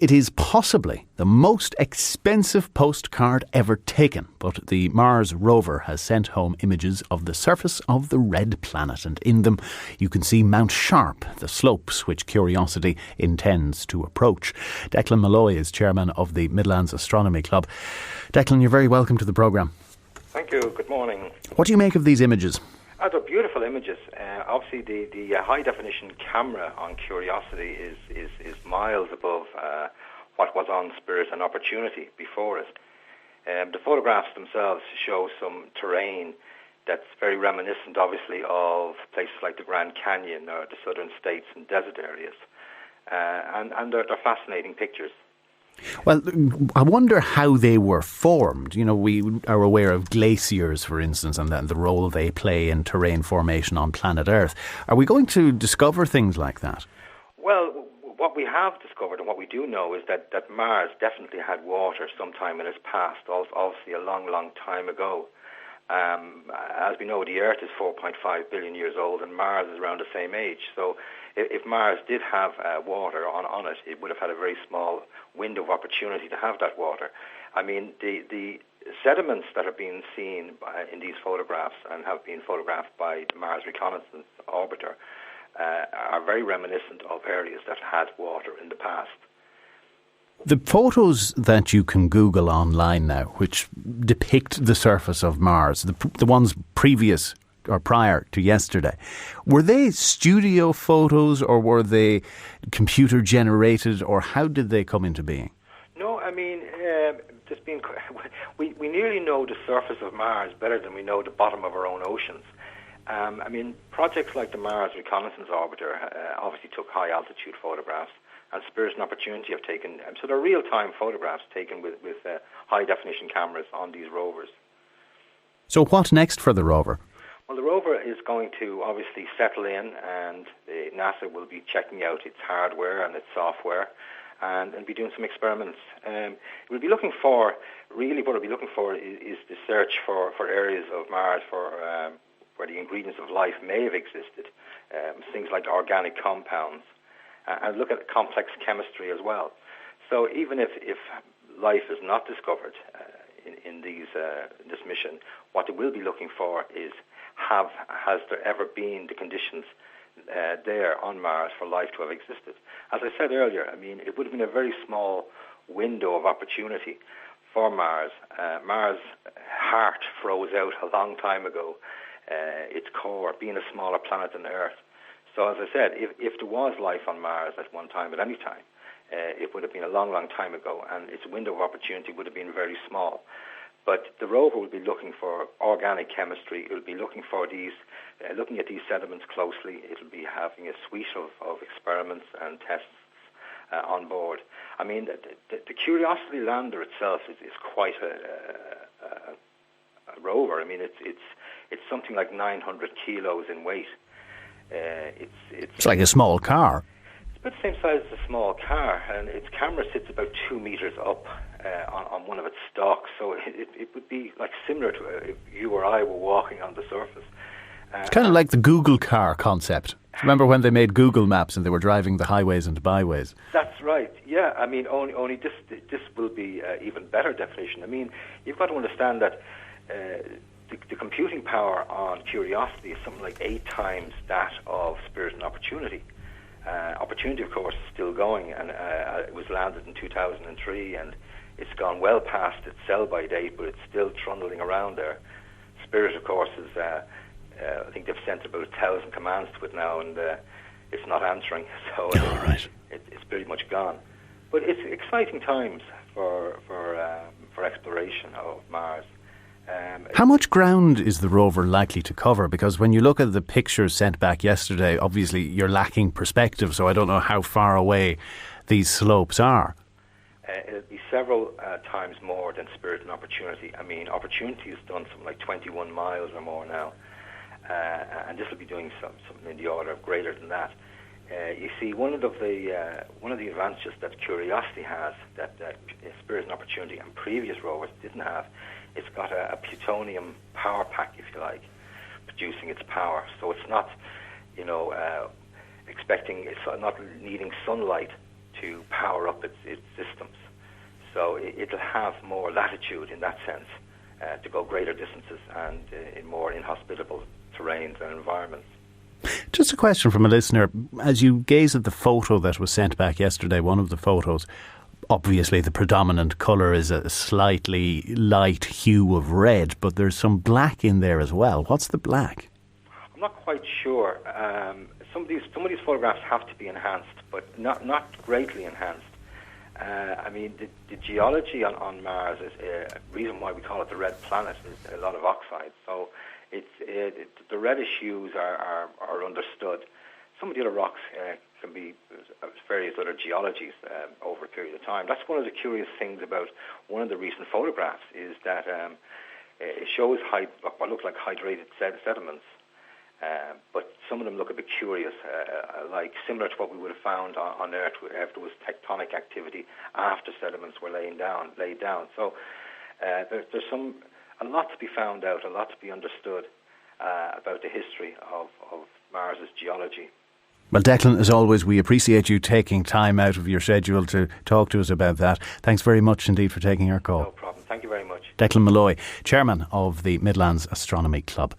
It is possibly the most expensive postcard ever taken, but the Mars rover has sent home images of the surface of the red planet, and in them you can see Mount Sharp, the slopes which Curiosity intends to approach. Declan Molloy is chairman of the Midlands Astronomy Club. Declan, you're very welcome to the programme. Thank you. Good morning. What do you make of these images? They're beautiful images. Obviously, the high-definition camera on Curiosity is miles above what was on Spirit and Opportunity before it. The photographs themselves show some terrain that's very reminiscent, obviously, of places like the Grand Canyon or the southern states and desert areas. And they're fascinating pictures. Well, I wonder how they were formed. You know, we are aware of glaciers, for instance, and the role they play in terrain formation on planet Earth. Are we going to discover things like that? Well, what we have discovered and what we do know is that Mars definitely had water sometime in its past, obviously a long, long time ago. As we know, the Earth is 4.5 billion years old and Mars is around the same age. So if Mars did have water on it, it would have had a very small window of opportunity to have that water. I mean, the sediments that are being seen in these photographs and have been photographed by the Mars Reconnaissance Orbiter are very reminiscent of areas that had water in the past. The photos that you can Google online now, which depict the surface of Mars, the ones previous or prior to yesterday, were they studio photos or were they computer generated, or how did they come into being? No, I mean, we nearly know the surface of Mars better than we know the bottom of our own oceans. I mean, projects like the Mars Reconnaissance Orbiter obviously took high altitude photographs, and Spirit and Opportunity have taken, so they're real-time photographs taken with high-definition cameras on these rovers. So what next for the rover? Well, the rover is going to obviously settle in, and NASA will be checking out its hardware and its software and be doing some experiments. We'll be looking for, really what we'll be looking for is the search for areas of Mars where the ingredients of life may have existed, things like organic compounds, and look at complex chemistry as well. So even if life is not discovered in this mission, what they will be looking for is has there ever been the conditions there on Mars for life to have existed? As I said earlier, I mean, it would have been a very small window of opportunity for Mars. Mars' heart froze out a long time ago, its core being a smaller planet than Earth. So as I said, if there was life on Mars at one time, at any time, it would have been a long, long time ago, and its window of opportunity would have been very small. But the rover will be looking for organic chemistry. It will be looking for looking at these sediments closely. It will be having a suite of experiments and tests on board. I mean, the Curiosity lander itself is quite a rover. I mean, it's something like 900 kilos in weight. It's like a small car. It's about the same size as a small car, and its camera sits about 2 meters up on one of its stalks, so it would be like similar to if you or I were walking on the surface. It's kind of like the Google car concept. Remember when they made Google Maps and they were driving the highways and byways? That's right, yeah. I mean, only this will be even better definition. I mean, you've got to understand that the computing power on Curiosity is something like 8 times that of Spirit and Opportunity. Opportunity, of course, is still going, and it was landed in 2003, and it's gone well past its sell-by date, but it's still trundling around there. Spirit, of course, is I think they've sent about 1,000 commands to it now, and it's not answering, so it's pretty much gone. But it's exciting times for exploration of Mars. How much ground is the rover likely to cover? Because when you look at the pictures sent back yesterday, obviously you're lacking perspective, so I don't know how far away these slopes are. It'll be several times more than Spirit and Opportunity. I mean, Opportunity has done something like 21 miles or more now, and this will be doing something in the order of greater than that. You see, one of the advantages that Curiosity has that Spirit and Opportunity and previous rovers didn't have, it's got a plutonium power pack, if you like, producing its power. So it's not, it's not needing sunlight to power up its systems. So it'll have more latitude in that sense to go greater distances and in more inhospitable terrains and environments. Just a question from a listener. As you gaze at the photo that was sent back yesterday, one of the photos, obviously the predominant colour is a slightly light hue of red, but there's some black in there as well. What's the black? I'm not quite sure. Some of these photographs have to be enhanced, but not greatly enhanced. I mean, the geology on Mars is a reason why we call it the red planet. Is a lot of oxides, so the reddish hues are understood. Some of the other rocks can be various other geologies over a period of time. That's one of the curious things about one of the recent photographs is that it shows what look like hydrated sediments, but some of them look a bit curious, like similar to what we would have found on Earth if there was tectonic activity after sediments were laid down. So there's a lot to be found out, a lot to be understood about the history of Mars's geology. Well, Declan, as always, we appreciate you taking time out of your schedule to talk to us about that. Thanks very much indeed for taking our call. No problem. Thank you very much. Declan Molloy, Chairman of the Midlands Astronomy Club.